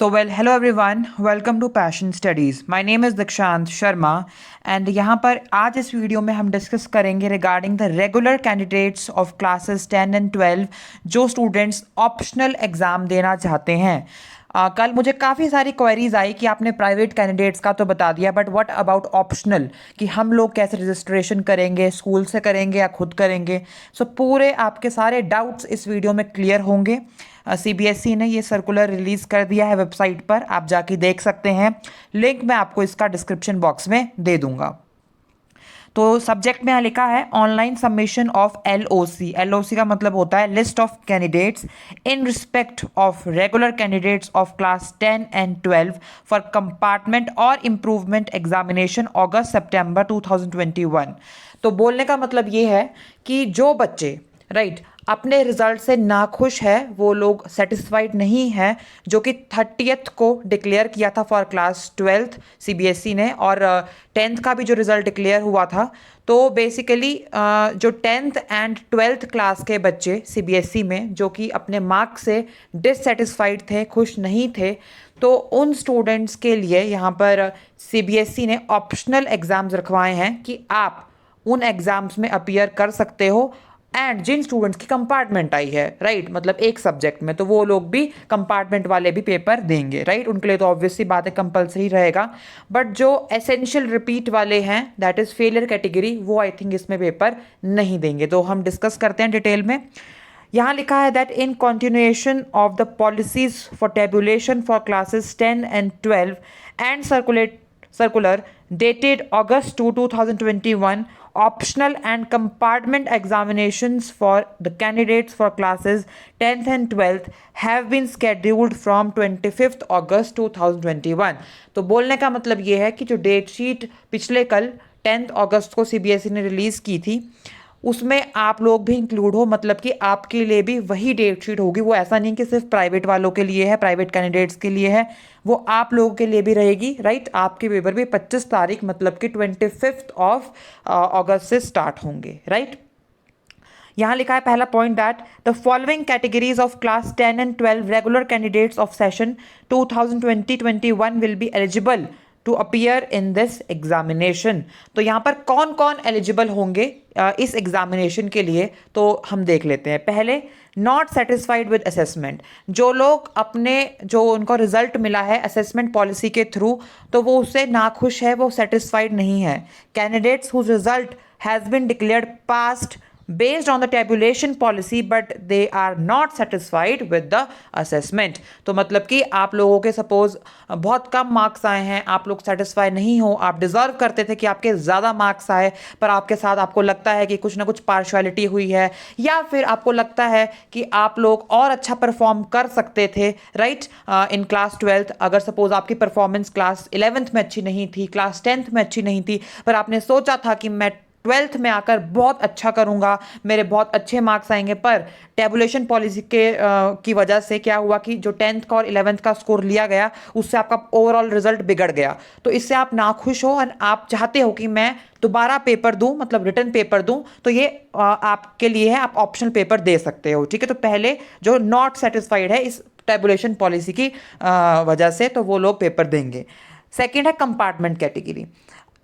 Hello everyone, welcome to Passion Studies. My name is Dikshant Sharma and यहाँ पर आज इस वीडियो में हम डिस्कस करेंगे regarding the regular candidates of classes 10 and 12 जो स्टूडेंट्स ऑप्शनल एग्ज़ाम देना चाहते हैं। कल मुझे काफ़ी सारी क्वेरीज आई कि आपने प्राइवेट कैंडिडेट्स का तो बता दिया, बट व्हाट अबाउट ऑप्शनल, कि हम लोग कैसे रजिस्ट्रेशन करेंगे, स्कूल से करेंगे या खुद करेंगे। पूरे आपके सारे डाउट्स इस वीडियो में क्लियर होंगे। CBSE ने ये सर्कुलर रिलीज़ कर दिया है वेबसाइट पर, आप जाके देख सकते हैं। लिंक मैं आपको इसका डिस्क्रिप्शन बॉक्स में दे दूंगा। तो सब्जेक्ट में यहाँ लिखा है online submission of LOC। LOC का मतलब होता है list of candidates in respect of regular candidates of class 10 and 12 for compartment और इम्प्रूवमेंट एग्जामिनेशन अगस्त सितंबर 2021। तो बोलने का मतलब ये है कि जो बच्चे अपने रिजल्ट से नाखुश है, वो लोग सेटिस्फाइड नहीं है, जो कि 30th को डिक्लेयर किया था फॉर क्लास 12th CBSE ने, और 10th का भी जो रिज़ल्ट डिक्लेयर हुआ था। तो बेसिकली जो 10th एंड 12th क्लास के बच्चे CBSE में जो कि अपने मार्क्स से डिससेटिस्फाइड थे, खुश नहीं थे, तो उन स्टूडेंट्स के लिए यहाँ पर CBSE ने ऑप्शनल एग्ज़ाम्स रखवाए हैं कि आप उन एग्ज़ाम्स में अपीयर कर सकते हो। एंड जिन स्टूडेंट्स की कंपार्टमेंट आई है मतलब एक सब्जेक्ट में, तो वो लोग भी कंपार्टमेंट वाले भी पेपर देंगे। उनके लिए तो ऑब्वियसली बात है, कंपलसरी रहेगा। बट जो एसेंशियल रिपीट वाले हैं, दैट इज़ फेलियर कैटेगरी, वो आई थिंक इसमें पेपर नहीं देंगे। तो हम डिस्कस करते हैं डिटेल में। यहाँ लिखा है that in continuation of the policies for tabulation for classes 10 and 12 and circular dated August 2, 2021, optional and compartment examinations for the candidates for classes 10th and 12th have been scheduled from 25th August 2021। तो बोलने का मतलब ये है कि जो date sheet पिछले कल 10th अगस्त को CBSE ने रिलीज़ की थी, उसमें आप लोग भी इंक्लूड हो, मतलब कि आपके लिए भी वही डेट शीट होगी। वो ऐसा नहीं कि सिर्फ प्राइवेट वालों के लिए है, प्राइवेट कैंडिडेट्स के लिए है, वो आप लोगों के लिए भी रहेगी। आपके पेपर भी 25 तारीख मतलब कि 25th ऑफ अगस्त से स्टार्ट होंगे। यहाँ लिखा है पहला point that the following categories of class 10 and 12 regular candidates of session 2020-21 will be eligible to appear in this examination. तो यहाँ पर कौन कौन एलिजिबल होंगे इस एग्जामिनेशन के लिए, तो हम देख लेते हैं। पहले, नॉट सेटिस्फाइड विद असेसमेंट, जो लोग अपने जो उनको रिजल्ट मिला है असेसमेंट पॉलिसी के थ्रू, तो वो उससे नाखुश है, वो सेटिस्फाइड नहीं है। Candidates whose result has been declared passed based on the tabulation policy but they are not satisfied with the assessment। तो मतलब कि आप लोगों के सपोज बहुत कम मार्क्स आए हैं, आप लोग सेटिस्फाई नहीं हो, आप डिज़र्व करते थे कि आपके ज़्यादा मार्क्स आए, पर आपके साथ आपको लगता है कि कुछ ना कुछ पार्शियलिटी हुई है, या फिर आपको लगता है कि आप लोग और अच्छा परफॉर्म कर सकते थे इन क्लास 12th। अगर सपोज आपकी परफॉर्मेंस क्लास 11th में अच्छी नहीं थी, क्लास 10th में अच्छी नहीं थी, पर आपने सोचा था कि मैं 12th में आकर बहुत अच्छा करूंगा, मेरे बहुत अच्छे मार्क्स आएंगे, पर टेबुलेशन पॉलिसी की वजह से क्या हुआ कि जो 10th का और 11th का स्कोर लिया गया, उससे आपका ओवरऑल रिजल्ट बिगड़ गया। तो इससे आप नाखुश हो और आप चाहते हो कि मैं दोबारा पेपर दूं, मतलब रिटर्न पेपर दूं, तो ये आपके लिए है, आप ऑप्शनल पेपर दे सकते हो। ठीक है, तो पहले जो नॉट सेटिस्फाइड है इस टेबुलेशन पॉलिसी की वजह से, तो वो लोग पेपर देंगे। सेकेंड है compartment category.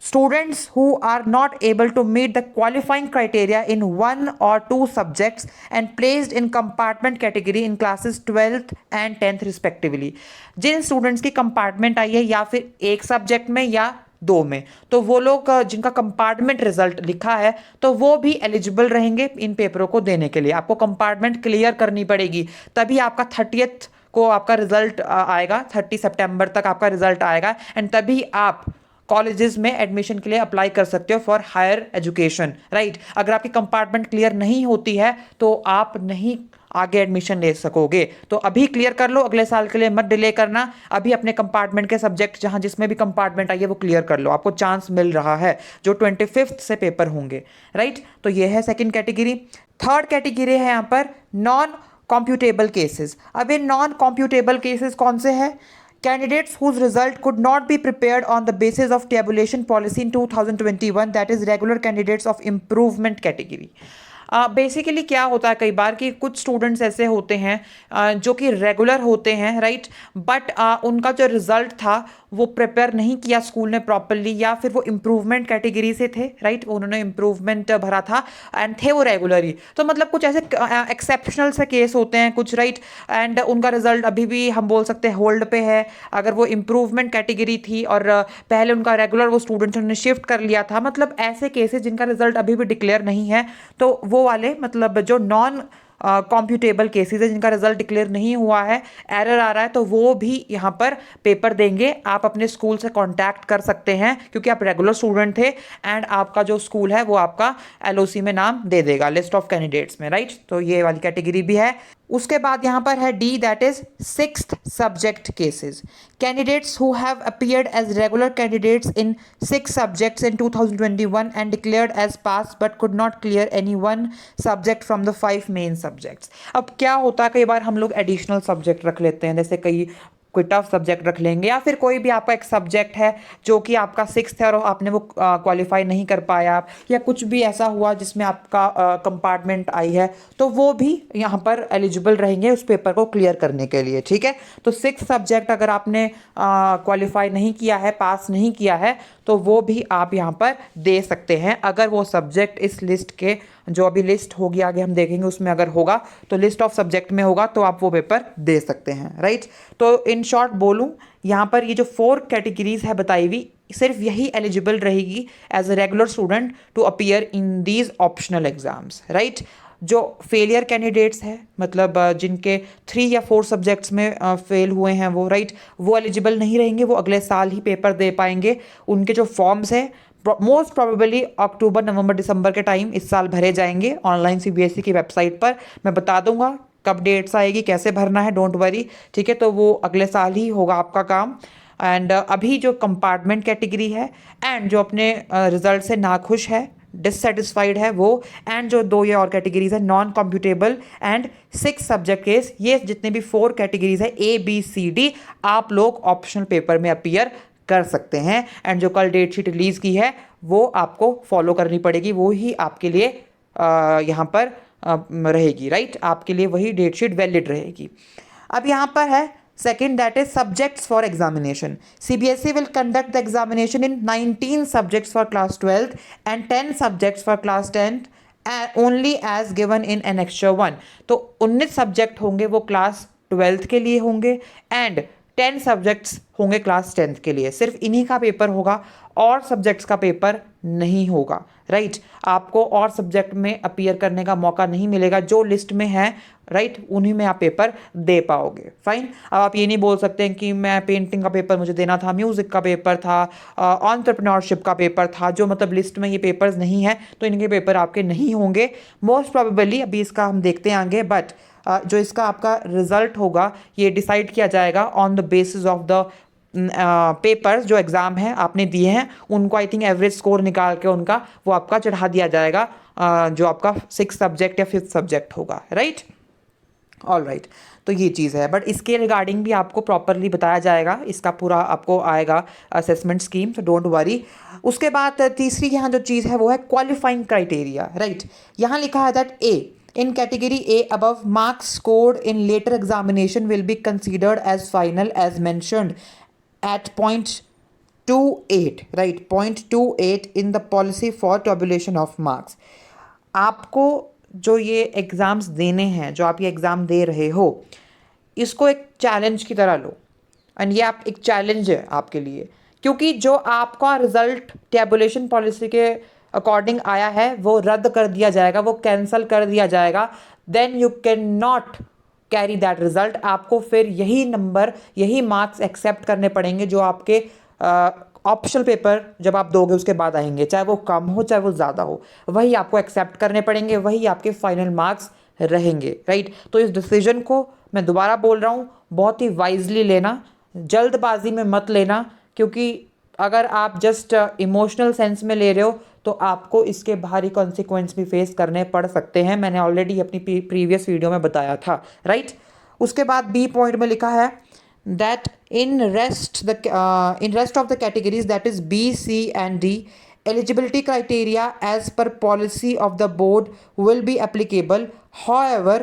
Students who are not able to meet the qualifying criteria in one or two subjects and placed in compartment category in classes 12th and 10th respectively। जिन students की compartment आई है या फिर एक subject में या दो में, तो वो लोग जिनका कंपार्टमेंट रिजल्ट लिखा है, तो वो भी एलिजिबल रहेंगे इन पेपरों को देने के लिए। आपको कंपार्टमेंट क्लियर करनी पड़ेगी, तभी आपका 30th को आपका रिजल्ट आएगा, 30 सितंबर तक आपका रिजल्ट आएगा, एंड तभी आप कॉलेजेस में एडमिशन के लिए अप्लाई कर सकते हो फॉर हायर एजुकेशन। अगर आपकी कंपार्टमेंट क्लियर नहीं होती है तो आप नहीं आगे एडमिशन ले सकोगे। तो अभी क्लियर कर लो, अगले साल के लिए मत डिले करना। अभी अपने कंपार्टमेंट के सब्जेक्ट जहां जिसमें भी कंपार्टमेंट आई है वो क्लियर कर लो, आपको चांस मिल रहा है, जो 25th से पेपर होंगे। तो ये है सेकेंड कैटेगरी। थर्ड कैटेगरी है यहाँ पर नॉन कॉम्प्यूटेबल केसेस। अब ये नॉन कॉम्प्यूटेबल केसेस कौन से हैं? Candidates whose result could not be prepared on the basis of tabulation policy in 2021, that is regular candidates of improvement category। Basically क्या होता है कई बार कि कुछ स्टूडेंट्स ऐसे होते हैं जो कि रेगुलर होते हैं, राइट, बट उनका जो रिजल्ट था वो प्रिपेयर नहीं किया स्कूल ने प्रॉपरली, या फिर वो इम्प्रूवमेंट कैटेगरी से थे, राइट, उन्होंने इम्प्रूवमेंट भरा था एंड थे वो रेगुलर ही। तो मतलब कुछ ऐसे एक्सेप्शनल से केस होते हैं कुछ, राइट, एंड उनका रिजल्ट अभी भी हम बोल सकते हैं होल्ड पे है। अगर वो इम्प्रूवमेंट कैटेगरी थी और पहले उनका रेगुलर वो स्टूडेंट्स उन्होंने शिफ्ट कर लिया था, मतलब ऐसे केसेस जिनका रिजल्ट अभी भी डिक्लेयर नहीं है, तो वो वाले मतलब जो नॉन कॉम्प्यूटेबल केसेस है, जिनका रिजल्ट डिक्लेयर नहीं हुआ है, एरर आ रहा है, तो वो भी यहाँ पर पेपर देंगे। आप अपने स्कूल से कांटेक्ट कर सकते हैं क्योंकि आप रेगुलर स्टूडेंट थे, एंड आपका जो स्कूल है वो आपका एलओसी में नाम दे देगा लिस्ट ऑफ कैंडिडेट्स में, राइट। तो ये वाली कैटेगरी भी है। उसके बाद यहाँ पर है D, that is sixth subject cases. Candidates who have appeared as regular candidates in 6 subjects in 2021 and declared as pass but could not clear any one subject from the 5 main subjects. अब क्या होता है, कई बार हम लोग additional subject रख लेते हैं, जैसे कोई टफ सब्जेक्ट रख लेंगे, या फिर कोई भी आपका एक सब्जेक्ट है जो कि आपका 6th है और आपने वो क्वालिफाई नहीं कर पाया, या कुछ भी ऐसा हुआ जिसमें आपका कंपार्टमेंट आई है, तो वो भी यहाँ पर एलिजिबल रहेंगे उस पेपर को क्लियर करने के लिए, ठीक है। तो 6 सब्जेक्ट अगर आपने क्वालिफाई नहीं किया है, पास नहीं किया है, तो वो भी आप यहाँ पर दे सकते हैं। अगर वो सब्जेक्ट इस लिस्ट के, जो अभी लिस्ट होगी आगे हम देखेंगे, उसमें अगर होगा तो लिस्ट ऑफ सब्जेक्ट में होगा तो आप वो पेपर दे सकते हैं, राइट। तो इन शॉर्ट बोलूँ, यहाँ पर ये जो 4 कैटेगरीज है बताई हुई, सिर्फ यही एलिजिबल रहेगी as a regular student to appear in these optional exams, right. जो फेलियर कैंडिडेट्स हैं, मतलब जिनके 3 या 4 सब्जेक्ट्स में फेल हुए हैं वो, राइट, वो एलिजिबल नहीं रहेंगे, वो अगले साल ही पेपर दे पाएंगे। उनके जो फॉर्म्स हैं मोस्ट प्रोबेबली अक्टूबर, नवंबर, दिसंबर के टाइम इस साल भरे जाएंगे ऑनलाइन सीबीएसई की वेबसाइट पर। मैं बता दूंगा कब डेट्स आएगी, कैसे भरना है, डोंट वरी, ठीक है। तो वो अगले साल ही होगा आपका काम। एंड अभी जो कंपार्टमेंट कैटेगरी है एंड जो अपने रिजल्ट से नाखुश है, डिससेटिस्फाइड है वो, एंड जो 2 ये और कैटेगरीज है नॉन कॉम्प्यूटेबल एंड 6 सब्जेक्ट केस, ये जितने भी 4 कैटेगरीज है A B C D, आप लोग ऑप्शनल पेपर में अपीयर कर सकते हैं। एंड जो कल डेट शीट रिलीज की है वो आपको फॉलो करनी पड़ेगी, वो ही आपके लिए यहाँ पर रहेगी, राइट, आपके लिए वही डेट शीट वैलिड रहेगी। अब यहाँ पर है second, that is subjects for examination. CBSE will conduct the examination in 19 subjects for class 12th and 10 subjects for class 10th only as given in annexure 1। तो 19 सब्जेक्ट होंगे वो क्लास 12th के लिए होंगे, एंड 10 सब्जेक्ट्स होंगे class 10th के लिए। सिर्फ इन्हीं का पेपर होगा, और सब्जेक्ट्स का पेपर नहीं होगा, राइट। आपको और सब्जेक्ट में अपीयर करने का मौका नहीं मिलेगा, जो लिस्ट में है, राइट, उन्हीं में आप पेपर दे पाओगे, फाइन। अब आप ये नहीं बोल सकते हैं कि मैं पेंटिंग का पेपर मुझे देना था, म्यूजिक का पेपर था, एंटरप्रेन्योरशिप का पेपर था, जो मतलब लिस्ट में ये पेपर्स नहीं है, तो इनके पेपर आपके नहीं होंगे मोस्ट प्रोबेबली। अभी इसका हम देखते हैं आगे, बट जो इसका आपका रिजल्ट होगा ये डिसाइड किया जाएगा on the basis of the papers, जो एग्ज़ाम है आपने दिए हैं उनको आई थिंक एवरेज स्कोर निकाल के उनका वो आपका चढ़ा दिया जाएगा, जो आपका 6 सब्जेक्ट या 5th सब्जेक्ट होगा, राइट। ऑल राइट, तो ये चीज़ है, बट इसके रिगार्डिंग भी आपको प्रॉपरली बताया जाएगा, इसका पूरा आपको आएगा असेसमेंट स्कीम, तो डोंट वरी। उसके बाद तीसरी यहाँ जो चीज़ है वो है क्वालिफाइंग क्राइटेरिया, राइट। यहाँ लिखा है that A, in category A above, marks scored in later examination will be considered as final as mentioned at 0.28, right, 0.28 in the policy for tabulation of marks। आपको जो ये एग्ज़ाम्स देने हैं, जो आप ये एग्ज़ाम दे रहे हो, इसको एक चैलेंज की तरह लो, एंड ये आप एक चैलेंज है आपके लिए, क्योंकि जो आपका रिजल्ट टैबुलेशन पॉलिसी के अकॉर्डिंग आया है वो रद्द कर दिया जाएगा, वो कैंसिल कर दिया जाएगा। Then you can not carry that result. आपको फिर यही नंबर, यही मार्क्स एक्सेप्ट करने पड़ेंगे जो आपके ऑप्शनल पेपर जब आप दोगे उसके बाद आएंगे, चाहे वो कम हो चाहे वो ज़्यादा हो, वही आपको एक्सेप्ट करने पड़ेंगे, वही आपके फाइनल मार्क्स रहेंगे, राइट। तो इस डिसीजन को मैं दोबारा बोल रहा हूँ, बहुत ही वाइजली लेना, जल्दबाजी में मत लेना, क्योंकि अगर आप जस्ट इमोशनल सेंस में ले रहे हो तो आपको इसके भारी कॉन्सिक्वेंस भी फेस करने पड़ सकते हैं। मैंने ऑलरेडी अपनी प्रीवियस वीडियो में बताया था, राइट। उसके बाद बी पॉइंट में लिखा है that in rest of the categories, that is B, C and D, eligibility criteria as per policy of the board will be applicable. However,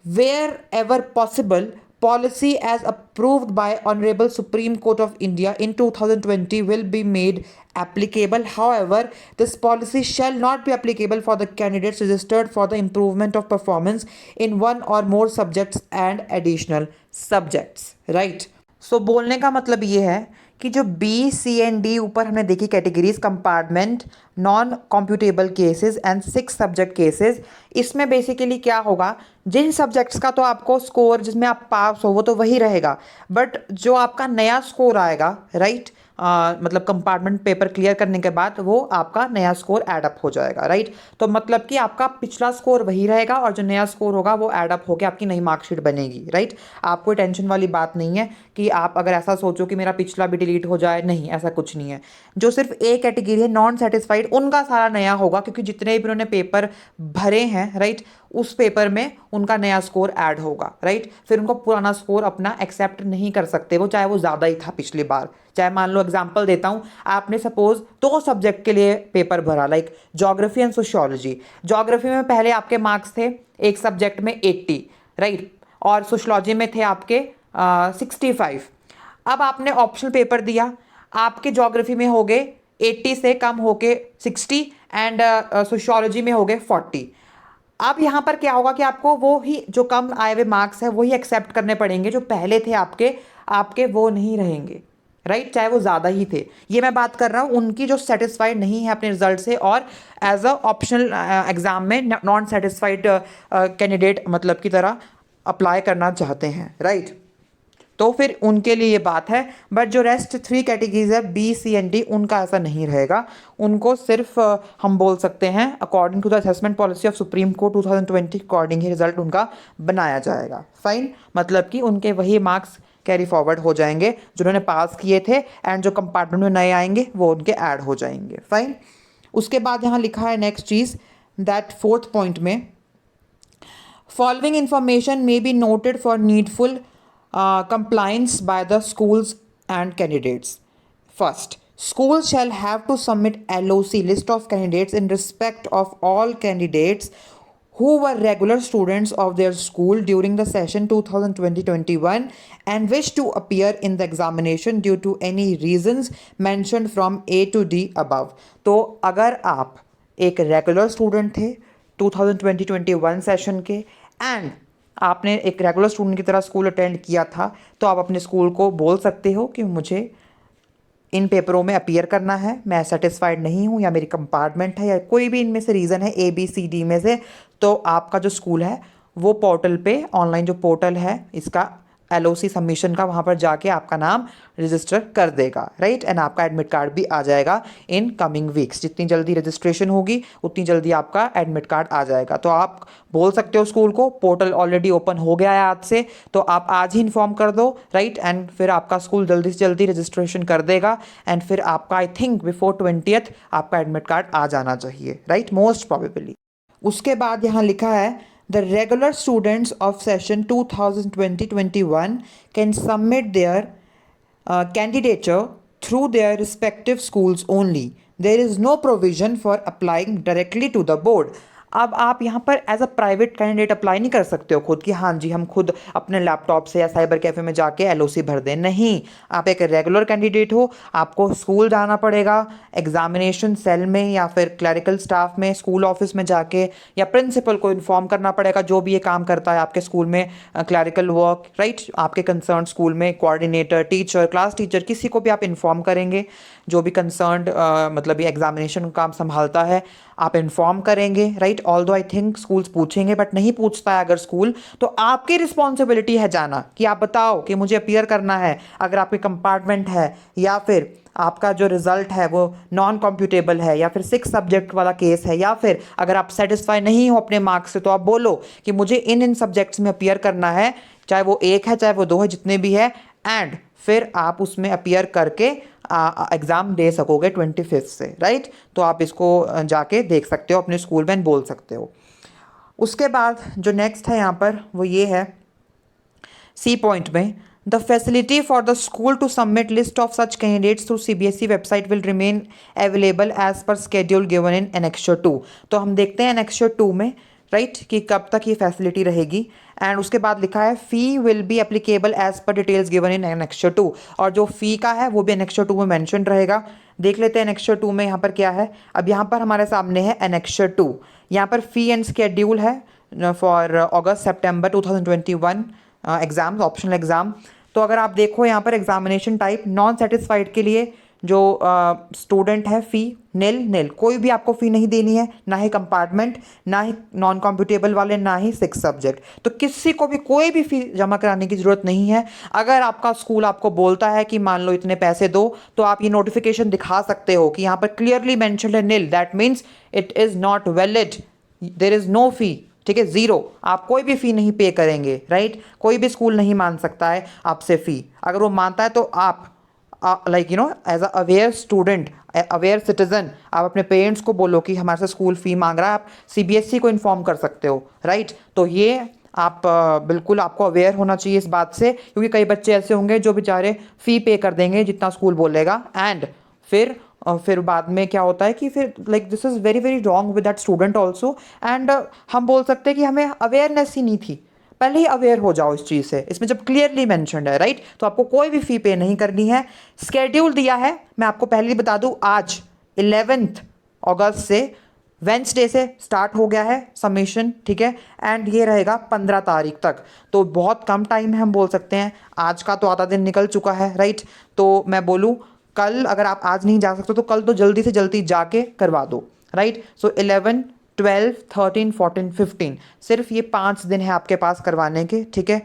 wherever possible, policy as approved by Honorable Supreme Court of India in 2020 will be made applicable. However, this policy shall not be applicable for the candidates registered for the improvement of performance in one or more subjects and additional subjects. Right? सो बोलने का मतलब ये है कि जो B C and D ऊपर हमने देखी categories, compartment, non computable cases and 6 subject cases, इसमें बेसिकली क्या होगा, जिन सब्जेक्ट्स का तो आपको स्कोर जिसमें आप पास हो वो तो वही रहेगा, बट जो आपका नया स्कोर आएगा, राइट, मतलब कंपार्टमेंट पेपर क्लियर करने के बाद वो आपका नया स्कोर एडअप हो जाएगा, राइट। तो मतलब कि आपका पिछला स्कोर वही रहेगा और जो नया स्कोर होगा वो एडअप होकर आपकी नई मार्कशीट बनेगी, राइट। आपको टेंशन वाली बात नहीं है कि आप अगर ऐसा सोचो कि मेरा पिछला भी डिलीट हो जाए, नहीं, ऐसा कुछ नहीं है। जो सिर्फ एक कैटेगरी है नॉन सेटिस्फाइड, उनका सारा नया होगा, क्योंकि जितने भी उन्होंने पेपर भरे हैं, राइट, उस पेपर में उनका नया स्कोर ऐड होगा, राइट। फिर उनको पुराना स्कोर अपना एक्सेप्ट नहीं कर सकते वो, चाहे वो ज़्यादा ही था पिछली बार। चाहे मान लो, एग्जांपल देता हूँ, आपने सपोज 2 सब्जेक्ट के लिए पेपर भरा, like geography and sociology. Geography में पहले आपके मार्क्स थे एक सब्जेक्ट में 80, राइट, और सोशियोलॉजी में थे आपके 65। अब आपने ऑप्शनल पेपर दिया, आपके ज्योग्राफी में हो गए 80 से कम होके 60 एंड सोशियोलॉजी में हो गए 40। अब यहाँ पर क्या होगा कि आपको वो ही जो कम आए हुए मार्क्स है वही एक्सेप्ट करने पड़ेंगे, जो पहले थे आपके वो नहीं रहेंगे, राइट, चाहे वो ज़्यादा ही थे। ये मैं बात कर रहा हूँ उनकी जो सेटिस्फाइड नहीं है अपने रिजल्ट से और एज अ ऑप्शनल एग्जाम में नॉन सेटिस्फाइड कैंडिडेट मतलब की तरह अप्लाई करना चाहते हैं, राइट। तो फिर उनके लिए ये बात है, बट जो रेस्ट 3 कैटेगरीज है बी सी एंड डी, उनका ऐसा नहीं रहेगा। उनको सिर्फ हम बोल सकते हैं according to the assessment policy of supreme court 2020 according ही रिजल्ट उनका बनाया जाएगा। फाइन, मतलब कि उनके वही मार्क्स कैरी फॉरवर्ड हो जाएंगे जो उन्होंने पास किए थे, एंड जो कंपार्टमेंट में नए आएंगे वो उनके ऐड हो जाएंगे। फाइन, उसके बाद यहाँ लिखा है नेक्स्ट चीज़, दैट 4th पॉइंट में, following information may be noted for needful compliance by the schools and candidates. First, schools shall have to submit LOC, list of candidates, in respect of all candidates who were regular students of their school during the session 2020-21 and wish to appear in the examination due to any reasons mentioned from A to D above. तो अगर आप एक regular student थे 2020-21 session के and आपने एक regular student की तरह स्कूल अटेंड किया था, तो आप अपने स्कूल को बोल सकते हो कि मुझे इन पेपरों में अपीयर करना है, मैं सेटिस्फाइड नहीं हूँ, या मेरी कंपार्टमेंट है, या कोई भी इनमें से रीज़न है ए बी सी डी में से, तो आपका जो स्कूल है वो पोर्टल पे, ऑनलाइन जो पोर्टल है इसका LOC सबमिशन का, वहाँ पर जाके आपका नाम रजिस्टर कर देगा, राइट, एंड आपका एडमिट कार्ड भी आ जाएगा इन कमिंग वीक्स। जितनी जल्दी रजिस्ट्रेशन होगी उतनी जल्दी आपका एडमिट कार्ड आ जाएगा। तो आप बोल सकते हो स्कूल को, पोर्टल ऑलरेडी ओपन हो गया है आज से, तो आप आज ही इन्फॉर्म कर दो, राइट, एंड फिर आपका स्कूल जल्दी से जल्दी रजिस्ट्रेशन कर देगा, एंड फिर आपका आई थिंक बिफोर 20th आपका एडमिट कार्ड आ जाना चाहिए, राइट, मोस्ट प्रॉबेबली। उसके बाद यहाँ लिखा है, the regular students of session 2020-21 can submit their candidature through their respective schools only. There is no provision for applying directly to the board. अब आप यहाँ पर as a private candidate apply नहीं कर सकते हो खुद कि हाँ जी हम खुद अपने लैपटॉप से या साइबर कैफ़े में जाके LOC भर दें, नहीं। आप एक रेगुलर कैंडिडेट हो, आपको स्कूल जाना पड़ेगा, एग्जामिनेशन सेल में या फिर क्लरिकल स्टाफ में, स्कूल ऑफिस में जाके, या प्रिंसिपल को इन्फॉर्म करना पड़ेगा, जो भी ये काम करता है आपके स्कूल में, क्लरिकल वर्क, राइट, आपके कंसर्न स्कूल में कोऑर्डिनेटर, टीचर, क्लास टीचर, किसी को भी आप इन्फॉर्म करेंगे, जो भी कंसर्न मतलब ये एग्जामिनेशन काम संभालता है, आप इन्फॉर्म करेंगे, right. Although I think schools पूछेंगे, बट नहीं पूछता है अगर स्कूल, तो आपकी रिस्पॉन्सिबिलिटी है जाना कि आप बताओ कि मुझे अपीयर करना है। अगर आपकी कंपार्टमेंट है या फिर आपका जो रिजल्ट है वो नॉन कॉम्प्यूटेबल है, या फिर 6 सब्जेक्ट वाला केस है, या फिर अगर आप सेटिस्फाई नहीं हो अपने मार्क्स से, तो आप बोलो कि मुझे इन सब्जेक्ट्स में अपीयर करना है, चाहे वो 1 है चाहे वो 2 है, जितने भी है, एंड फिर आप उसमें अपीयर करके एग्ज़ाम दे सकोगे 25th से, राइट। तो आप इसको जाके देख सकते हो, अपने स्कूल में बोल सकते हो। उसके बाद जो नेक्स्ट है यहाँ पर वो ये है C पॉइंट में, The facility for the school to submit list of such candidates through CBSE website will remain available as per schedule given in Annexure 2. तो हम देखते हैं Annexure 2 में राइट कि कब तक ये फैसिलिटी रहेगी। एंड उसके बाद लिखा है fee will be applicable as per details given in Annexure 2, और जो फ़ी का है वो भी Annexure 2 में मेंशन रहेगा। देख लेते हैं Annexure 2 में यहाँ पर क्या है। अब यहाँ पर हमारे सामने है Annexure 2, यहाँ पर फ़ी एंड स्केड्यूल है for August September 2021 exams, optional exam. तो अगर आप देखो यहाँ पर एग्जामिनेशन टाइप नॉन सेटिस्फाइड के लिए जो स्टूडेंट है फ़ी निल, कोई भी आपको फ़ी नहीं देनी है, ना ही कंपार्टमेंट, ना ही नॉन कॉम्पिटेबल वाले, ना ही 6 सब्जेक्ट। तो किसी को भी कोई भी फ़ी जमा कराने की ज़रूरत नहीं है। अगर आपका स्कूल आपको बोलता है कि मान लो इतने पैसे दो, तो आप ये नोटिफिकेशन दिखा सकते हो कि यहाँ पर क्लियरली मैंशनड है nil, that means it is not valid, there is no fee. ठीक है, ज़ीरो, आप कोई भी फ़ी नहीं पे करेंगे, राइट। कोई भी स्कूल नहीं मान सकता है आपसे फ़ी। अगर वो मानता है तो आप like you know as a aware student, aware citizen, आप अपने पेरेंट्स को बोलो कि हमारे से स्कूल फ़ी मांग रहा है, आप CBSE को इन्फॉर्म कर सकते हो, राइट। तो ये आप बिल्कुल आपको अवेयर होना चाहिए इस बात से, क्योंकि कई बच्चे ऐसे होंगे जो बेचारे फ़ी पे कर देंगे जितना स्कूल बोलेगा, एंड फिर बाद में क्या होता है कि फिर like this is very very wrong with that student also. And हम बोल सकते हैं कि हमें अवेयरनेस ही नहीं थी, पहले ही अवेयर हो जाओ इस चीज़ से। इसमें जब क्लियरली मेंशन्ड है, राइट, तो आपको कोई भी फ़ी पे नहीं करनी है। स्केड्यूल दिया है, मैं आपको पहले ही बता दूं, आज 11 अगस्त से वेंसडे से स्टार्ट हो गया है सबमिशन, ठीक है, एंड ये रहेगा 15 तारीख तक। तो बहुत कम टाइम है, हम बोल सकते हैं। आज का तो आधा दिन निकल चुका है, राइट। तो मैं बोलूँ कल अगर आप आज नहीं जा सकते तो कल तो जल्दी से जल्दी जाके करवा दो, राइट। सो 11, 12, 13, 14, 15, सिर्फ ये 5 दिन है आपके पास करवाने के, ठीक है।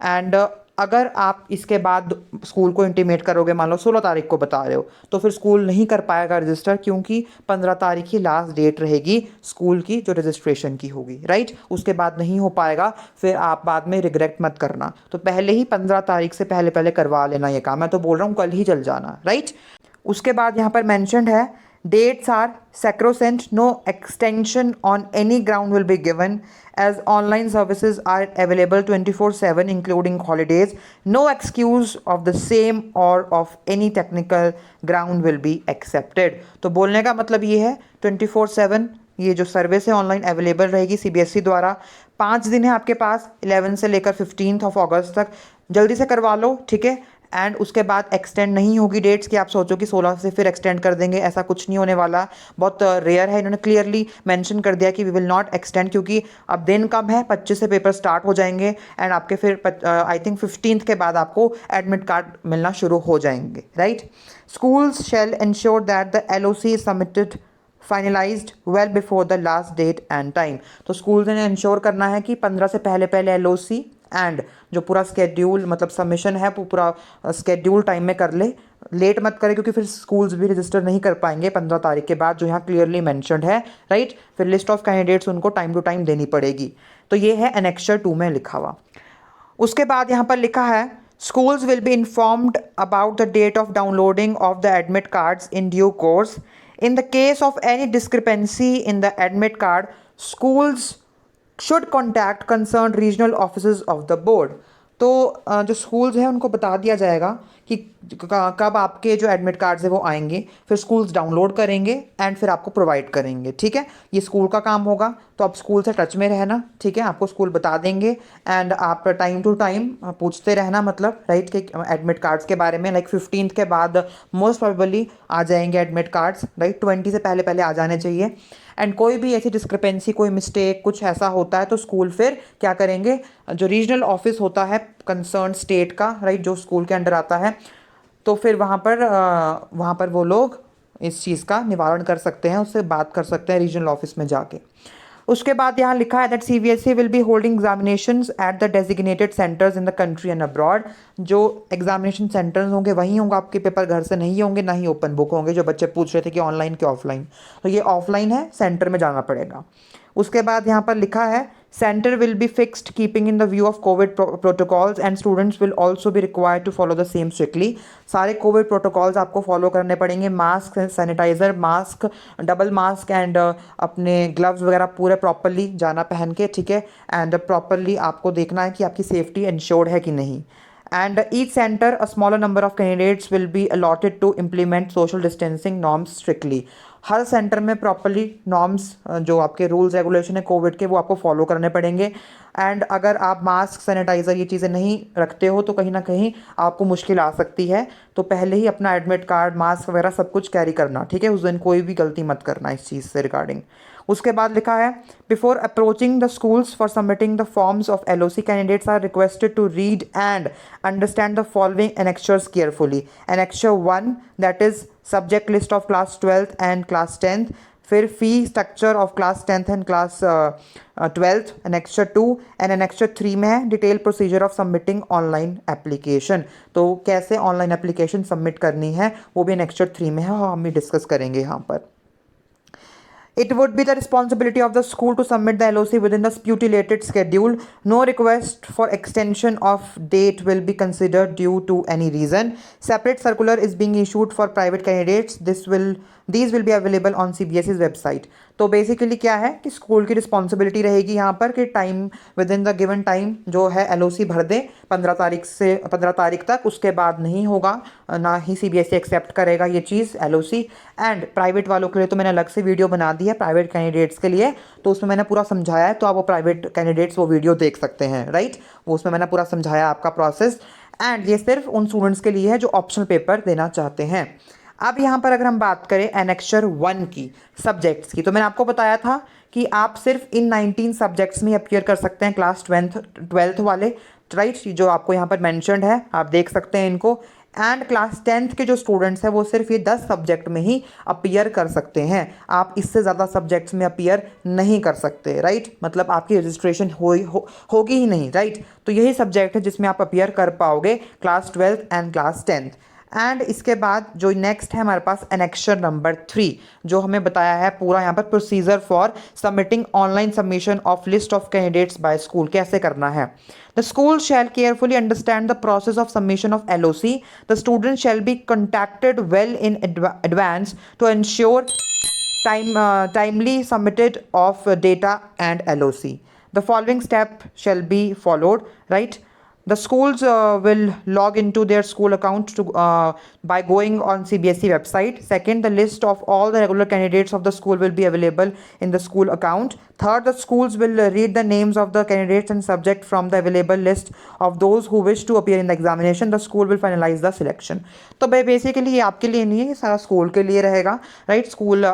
एंड अगर आप इसके बाद स्कूल को इंटीमेट करोगे, मान लो 16 तारीख को बता रहे हो, तो फिर स्कूल नहीं कर पाएगा रजिस्टर, क्योंकि 15 तारीख ही लास्ट डेट रहेगी स्कूल की जो रजिस्ट्रेशन की होगी, राइट। उसके बाद नहीं हो पाएगा, फिर आप बाद में रिग्रेट मत करना। तो पहले ही 15 तारीख से पहले पहले करवा लेना ये काम। मैं तो बोल रहा हूँ कल ही चल जाना, राइट। उसके बाद यहाँ पर मैंशनड है dates are sacrosanct, no extension on any ground will be given, as online services are available 24/7 including holidays. No excuse of the same or of any technical ground will be accepted. तो बोलने का मतलब ये है 24/7 ये जो service है online available रहेगी CBSE द्वारा। 5 दिन है आपके पास, 11 से लेकर 15 अगस्त तक, जल्दी से करवा लो, ठीक है। एंड उसके बाद एक्सटेंड नहीं होगी डेट्स कि आप सोचो कि 16 से फिर एक्सटेंड कर देंगे, ऐसा कुछ नहीं होने वाला। बहुत रेयर है, इन्होंने क्लियरली मेंशन कर दिया कि वी विल नॉट एक्सटेंड, क्योंकि अब दिन कम है, 25 से पेपर स्टार्ट हो जाएंगे, एंड आपके फिर आई थिंक 15 के बाद आपको एडमिट कार्ड मिलना शुरू हो जाएंगे, right. Schools shall ensure that the LOC is submitted finalized well before the last date and time. तो स्कूल्स ने इंश्योर करना है कि 15 से पहले पहले LOC एंड जो पूरा स्केड्यूल मतलब सबमिशन है वो पूरा स्केड्यूल टाइम में कर ले, लेट मत करे, क्योंकि फिर स्कूल्स भी रजिस्टर नहीं कर पाएंगे 15 तारीख के बाद, जो यहाँ क्लियरली मेंशन्ड है, राइट। फिर लिस्ट ऑफ कैंडिडेट्स उनको टाइम टू टाइम देनी पड़ेगी। तो ये है Annexure 2 में लिखा हुआ। उसके बाद यहाँ पर लिखा है schools will be informed about the date of downloading of the admit cards in due course. In the case of any discrepancy in the admit card, schools should contact concerned regional offices of the board. तो जो schools हैं उनको बता दिया जाएगा कि कब आपके जो एडमिट कार्ड्स है वो आएंगे, फिर स्कूल्स डाउनलोड करेंगे एंड फिर आपको प्रोवाइड करेंगे, ठीक है। ये स्कूल का काम होगा, तो आप स्कूल से टच में रहना, ठीक है। आपको स्कूल बता देंगे एंड आप टाइम टू टाइम पूछते रहना, मतलब राइट के एडमिट कार्ड्स के बारे में। लाइक 15 के बाद मोस्ट प्रोबेबली आ जाएंगे एडमिट कार्ड्स, राइट। 20 से पहले पहले आ जाने चाहिए। एंड कोई भी ऐसी डिस्क्रिपेंसी, कोई मिस्टेक, कुछ ऐसा होता है तो स्कूल फिर क्या करेंगे, जो रीजनल ऑफिस होता है कंसर्न स्टेट का, राइट, जो स्कूल के अंडर आता है, तो फिर वहाँ पर वो लोग इस चीज़ का निवारण कर सकते हैं, उससे बात कर सकते हैं रीजनल ऑफिस में जाके। उसके बाद यहाँ लिखा है that CBSE will be holding examinations at the designated centres in the country and abroad. जो एग्जामिनेशन सेंटर्स होंगे वहीं होंगे, आपके पेपर घर से नहीं होंगे, ना ही ओपन बुक होंगे। जो बच्चे पूछ रहे थे कि ऑनलाइन कि ऑफलाइन, तो ये ऑफलाइन है, सेंटर में जाना पड़ेगा। उसके बाद यहाँ पर लिखा है centre will be fixed keeping in the view of covid protocols and students will also be required to follow the same strictly. सारे कोविड प्रोटोकॉल्स आपको फॉलो करने पड़ेंगे, mask, sanitizer, mask, double mask and अपने gloves वगैरह पूरे properly जाना पहन के, ठीक है। एंड प्रॉपरली आपको देखना है कि आपकी सेफ्टी इंश्योर्ड है कि नहीं। and each center a smaller number of candidates will be allotted to implement social distancing norms strictly. Her centre में प्रॉपरली नॉर्म्स जो आपके रूल्स रेगुलेशन है कोविड के वो आपको फॉलो करने पड़ेंगे। एंड अगर आप मास्क सैनिटाइज़र ये चीज़ें नहीं रखते हो तो कहीं ना कहीं आपको मुश्किल आ सकती है। तो पहले ही अपना एडमिट कार्ड मास्क वगैरह सब कुछ कैरी करना, ठीक है। उस दिन कोई भी गलती मत करना इस चीज़ से रिगार्डिंग। उसके बाद लिखा है before approaching the schools for submitting the forms of LOC candidates are requested to read and understand the following annexures carefully. Annexure 1 that is subject list of class 12th and class 10th, फिर fee structure of class 10th and class 12th, annexure 2 and annexure 3 में है detail procedure of submitting online application. तो कैसे online application submit करनी है वो भी annexure 3 में है और हम भी डिस्कस करेंगे यहाँ पर। It would be the responsibility of the school to submit the LOC within the stipulated schedule. No request for extension of date will be considered due to any reason. Separate circular is being issued for private candidates. These will be available on CBSE's website. तो basically क्या है कि school की responsibility रहेगी यहाँ पर कि time with in the given time जो है LOC भर दे 15 तारीख तक, उसके बाद नहीं होगा, ना ही CBSE एक्सेप्ट करेगा ये चीज़ LOC। एंड प्राइवेट वालों के लिए तो मैंने अलग से वीडियो बना दी है प्राइवेट कैंडिडेट्स के लिए, तो उसमें मैंने पूरा समझाया है, तो आप वो प्राइवेट कैंडिडेट्स वो वीडियो देख सकते हैं, राइट। वो उसमें मैंने पूरा समझाया आपका प्रोसेस। एंड ये सिर्फ उन स्टूडेंट्स के लिए है जो ऑप्शनल पेपर देना चाहते हैं। अब यहाँ पर अगर हम बात करें एनेक्चर 1 की सब्जेक्ट्स की, तो मैंने आपको बताया था कि आप सिर्फ इन 19 सब्जेक्ट्स में अपीयर कर सकते हैं क्लास 12th वाले, राइट, जो आपको यहाँ पर मैंशनड है, आप देख सकते हैं इनको। एंड क्लास 10th के जो स्टूडेंट्स हैं वो सिर्फ ये 10 सब्जेक्ट में ही अपीयर कर सकते हैं, आप इससे ज़्यादा सब्जेक्ट्स में अपीयर नहीं कर सकते, राइट। मतलब आपकी रजिस्ट्रेशन होगी ही नहीं, राइट। तो यही सब्जेक्ट है जिसमें आप अपीयर कर पाओगे class 12th and class 10th। And इसके बाद जो नेक्स्ट है हमारे पास एनेक्चर नंबर 3, जो हमें बताया है पूरा यहाँ पर procedure for submitting online submission of list of candidates by school, कैसे करना है। The school shall carefully understand the process of submission of LOC। The student shall be contacted well in advance to ensure timely submitted of data and LOC. The following step shall be followed, right? The schools will log into their school account by going on CBSE website. Second, the list of all the regular candidates of the school will be available in the school account. Third, the schools will read the names of the candidates and subject from the available list of those who wish to appear in the examination. The school will finalize the selection. तो भाई basically ये आपके लिए नहीं है, ये सारा school के लिए रहेगा, राइट। स्कूल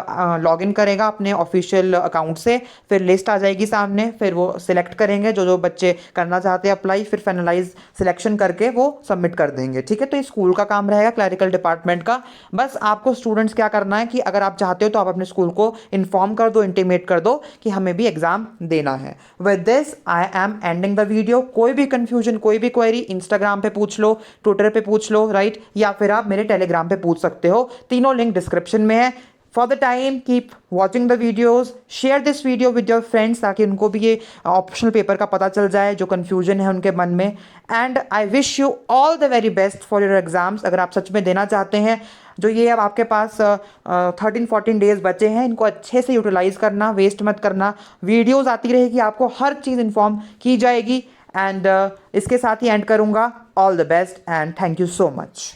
लॉग इन करेगा अपने ऑफिशियल अकाउंट से, फिर लिस्ट आ जाएगी सामने, फिर वो सिलेक्ट करेंगे जो बच्चे करना चाहते हैं अप्लाई, फिर फाइनलाइज सिलेक्शन करके वो सबमिट कर देंगे, ठीक है। तो ये स्कूल का काम रहेगा, क्लरिकल डिपार्टमेंट का। बस आपको स्टूडेंट्स क्या करना है कि अगर आप चाहते हो तो आप अपने स्कूल को इन्फॉर्म कर दो, इंटीमेट कर दो कि हमें भी एग्जाम देना है। With this I am ending the video. कोई भी कंफ्यूजन, कोई भी क्वेरी इंस्टाग्राम पे पूछ लो, ट्विटर पे पूछ लो, राइट, या फिर आप मेरे टेलीग्राम पे पूछ सकते हो, तीनों लिंक डिस्क्रिप्शन में है। For the time, keep watching the videos, share this video with your friends ताकि उनको भी ये ऑप्शनल पेपर का पता चल जाए, जो कन्फ्यूजन है उनके मन में। And I wish you all the very best for your exams. अगर आप सच में देना चाहते हैं, जो ये अब आपके पास 13-14 डेज बचे हैं, इनको अच्छे से यूटिलाइज करना, वेस्ट मत करना। वीडियोज़ आती रहेगी, आपको हर चीज़ इन्फॉर्म की जाएगी। एंड इसके साथ ही एंड करूँगा। All the best and thank you so much.